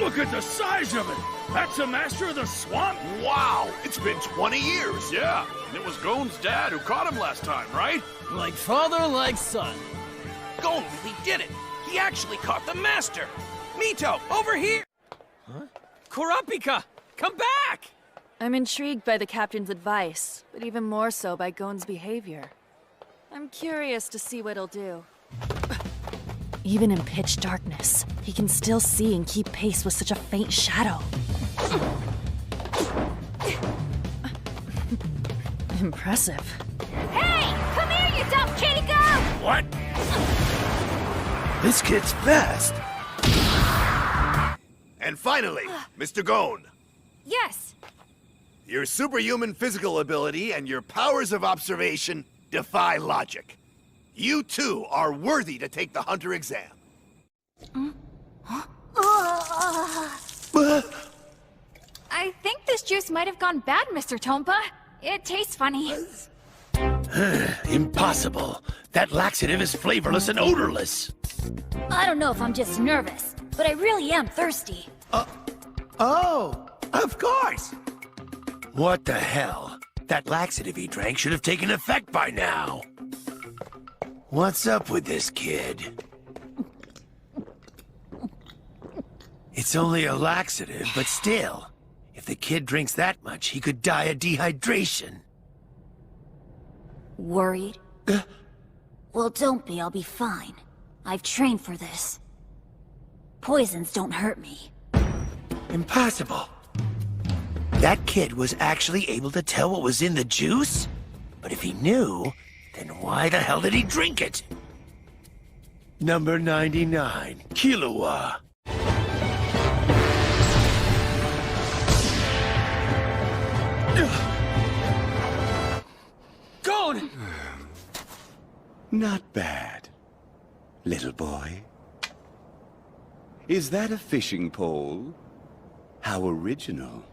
Look at the size of it! That's a master of the swamp? Wow, it's been 20 years. Yeah, and it was Gon's dad who caught him last time, right? Like father, like son. Gon really did it. He actually caught the master. Mito, over here! Huh? Kurapika, come back! I'm intrigued by the captain's advice, but even more so by Gon's behavior. I'm curious to see what he'll do. Even in pitch darkness, he can still see and keep pace with such a faint shadow. Impressive. Hey! Come here, you dumb kitty goat! What? This kid's fast. And finally, Mr. Gon. Yes. Your superhuman physical ability and your powers of observation defy logic. You too are worthy to take the Hunter exam. I think this juice might have gone bad, Mr. Tompa. It tastes funny. Impossible. That laxative is flavorless and odorless. I don't know if I'm just nervous, but I really am thirsty. Oh, of course. What the hell? That laxative he drank should have taken effect by now. What's up with this kid? It's only a laxative, but still. If the kid drinks that much, he could die of dehydration. Worried? Well, don't be. I'll be fine. I've trained for this. Poisons don't hurt me. Impossible. That kid was actually able to tell what was in the juice? But if he knew, then why the hell did he drink it? Number 99, killua. Gon! Not bad, little boy. Is that a fishing pole? How original.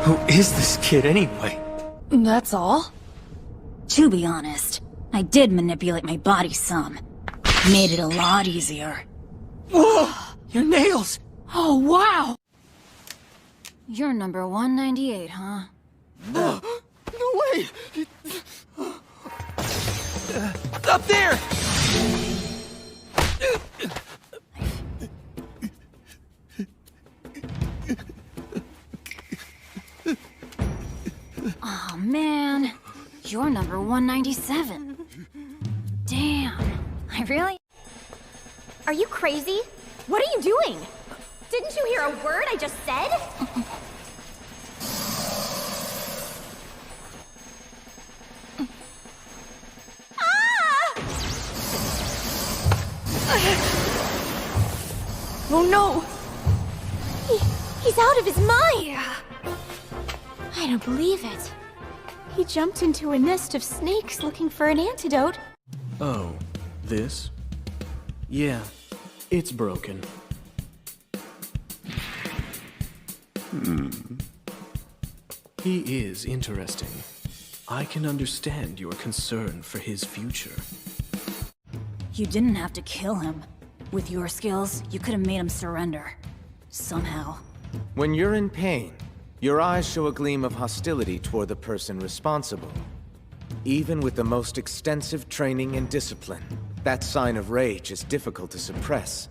Who is this kid anyway? That's all? To be honest, I did manipulate my body some. Made it a lot easier. Whoa! Your nails! Oh, wow! You're number 198, huh? No way! Up there! Oh, man. You're number 197. Damn. I really... Are you crazy? What are you doing? Didn't you hear a word I just said? Oh, no! He's out of his mind! I don't believe it. He jumped into a nest of snakes looking for an antidote. Oh, this? Yeah, it's broken. He is interesting. I can understand your concern for his future. You didn't have to kill him. With your skills, you could have made him surrender. Somehow. When you're in pain, your eyes show a gleam of hostility toward the person responsible. Even with the most extensive training and discipline, that sign of rage is difficult to suppress.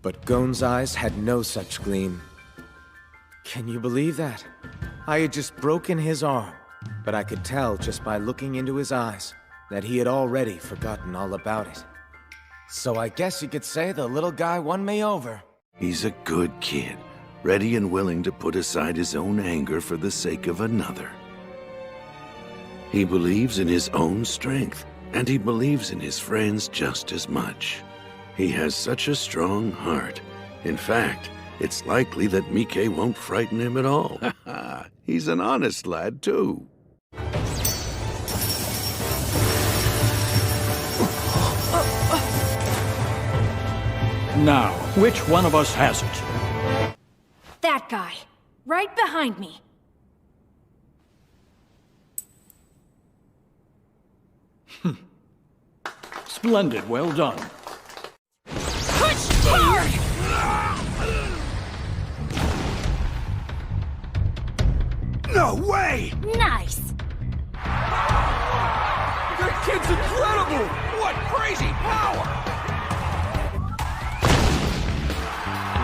But Gon's eyes had no such gleam. Can you believe that? I had just broken his arm, but I could tell just by looking into his eyes that he had already forgotten all about it. So I guess you could say the little guy won me over. He's a good kid, ready and willing to put aside his own anger for the sake of another. He believes in his own strength, and he believes in his friends just as much. He has such a strong heart. In fact, it's likely that Mike won't frighten him at all. He's an honest lad, too. Now, which one of us has it? That guy. Right behind me. Splendid, well done. Push hard! No way! Nice! That kid's incredible! What crazy power!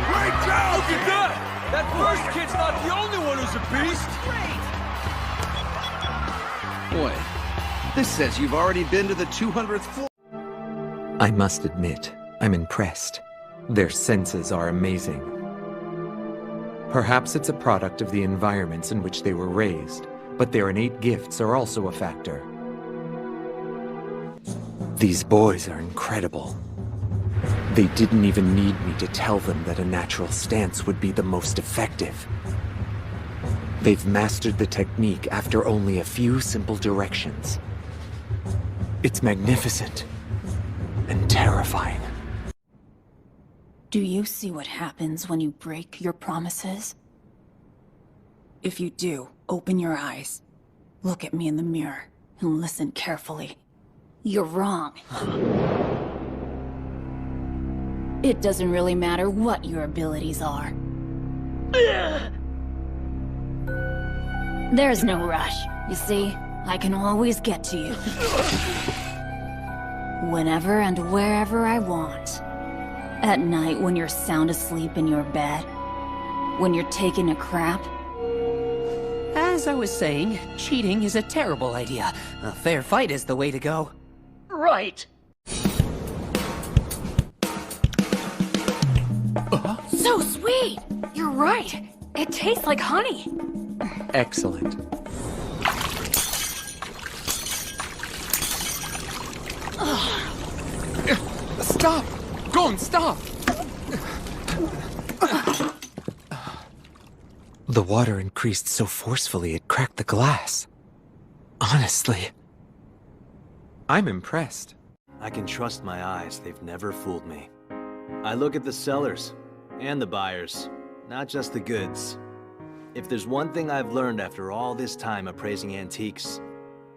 Great job! Look at that! That first kid's not the only one who's a beast! Boy, this says you've already been to the 200th floor. I must admit, I'm impressed. Their senses are amazing. Perhaps it's a product of the environments in which they were raised, but their innate gifts are also a factor. These boys are incredible. They didn't even need me to tell them that a natural stance would be the most effective. They've mastered the technique after only a few simple directions. It's magnificent and terrifying. Do you see what happens when you break your promises? If you do, open your eyes. Look at me in the mirror and listen carefully. You're wrong. It doesn't really matter what your abilities are. There's no rush. You see, I can always get to you. Whenever and wherever I want. At night when you're sound asleep in your bed. When you're taking a crap. As I was saying, cheating is a terrible idea. A fair fight is the way to go. Right! So sweet! You're right. It tastes like honey. Excellent. Stop! Gon, stop! The water increased so forcefully it cracked the glass. Honestly, I'm impressed. I can trust my eyes. They've never fooled me. I look at the sellers and the buyers, not just the goods. If there's one thing I've learned after all this time appraising antiques,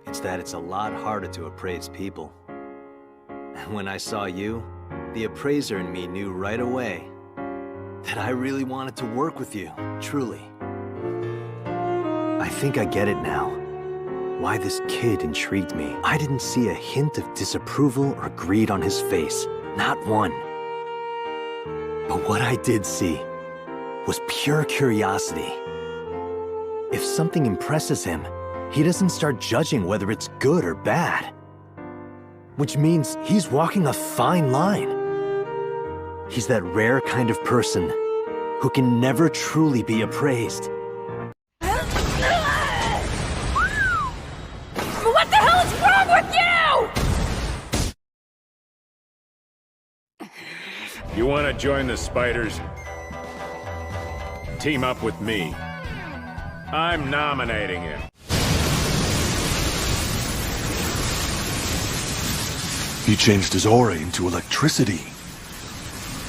it's that it's a lot harder to appraise people. And when I saw you, the appraiser in me knew right away that I really wanted to work with you, truly. I think I get it now. Why this kid intrigued me. I didn't see a hint of disapproval or greed on his face. Not one. But what I did see was pure curiosity. If something impresses him, he doesn't start judging whether it's good or bad. Which means he's walking a fine line. He's that rare kind of person who can never truly be appraised. What the hell is wrong with you? You want to join the Spiders? Team up with me. I'm nominating him. He changed his aura into electricity.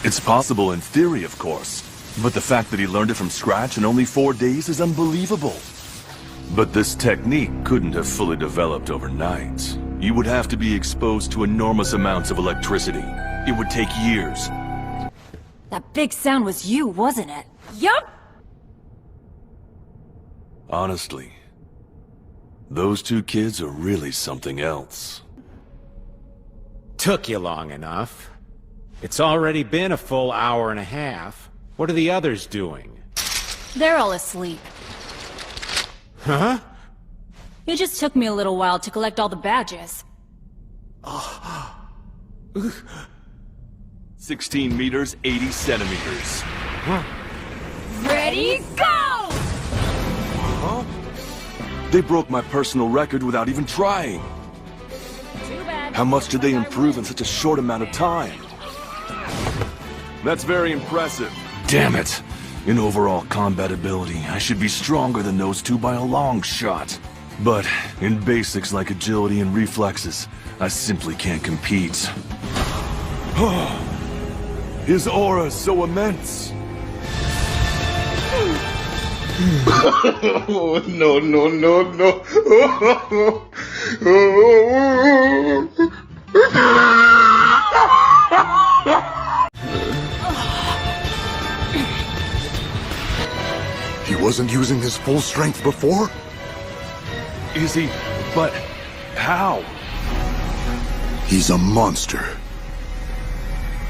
It's possible in theory, of course, but the fact that he learned it from scratch in only 4 days is unbelievable. But this technique couldn't have fully developed overnight. You would have to be exposed to enormous amounts of electricity. It would take years. That big sound was you, wasn't it? Yup! Honestly, those two kids are really something else. Took you long enough. It's already been a full hour and a half. What are the others doing? They're all asleep. Huh? It just took me a little while to collect all the badges. 16 meters, 80 centimeters. Ready, go! Huh? They broke my personal record without even trying. Too bad. How much did they improve in such a short amount of time? That's very impressive. Damn it! In overall combat ability, I should be stronger than those two by a long shot. But in basics like agility and reflexes, I simply can't compete. His aura is so immense. No, no, no, no. He wasn't using his full strength before? Is he? But how? He's a monster.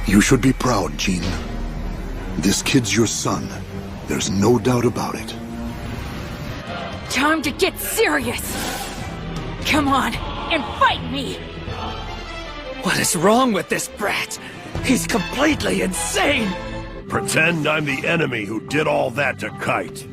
You should be proud, Jean. This kid's your son. There's no doubt about it. Time to get serious! Come on, and fight me! What is wrong with this brat? He's completely insane! Pretend I'm the enemy who did all that to Kite.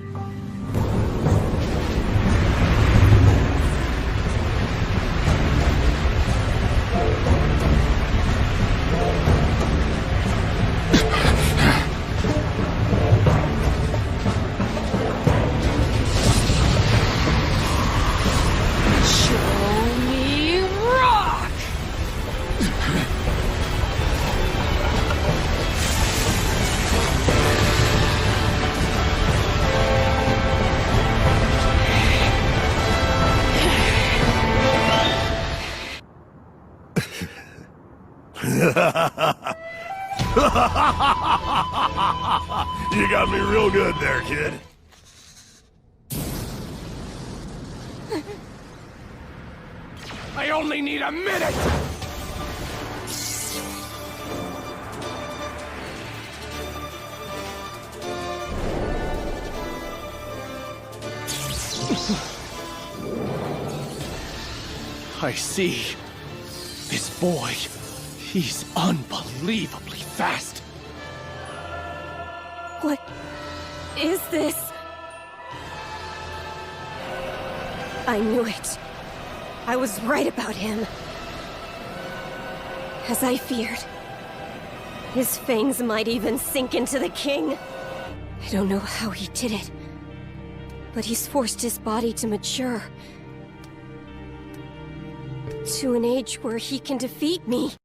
You got me real good there, kid. I only need a minute! I see. This boy, he's unbelievably fast. What is this? I knew it. I was right about him. As I feared. His fangs might even sink into the king. I don't know how he did it, but he's forced his body to mature. To an age where he can defeat me.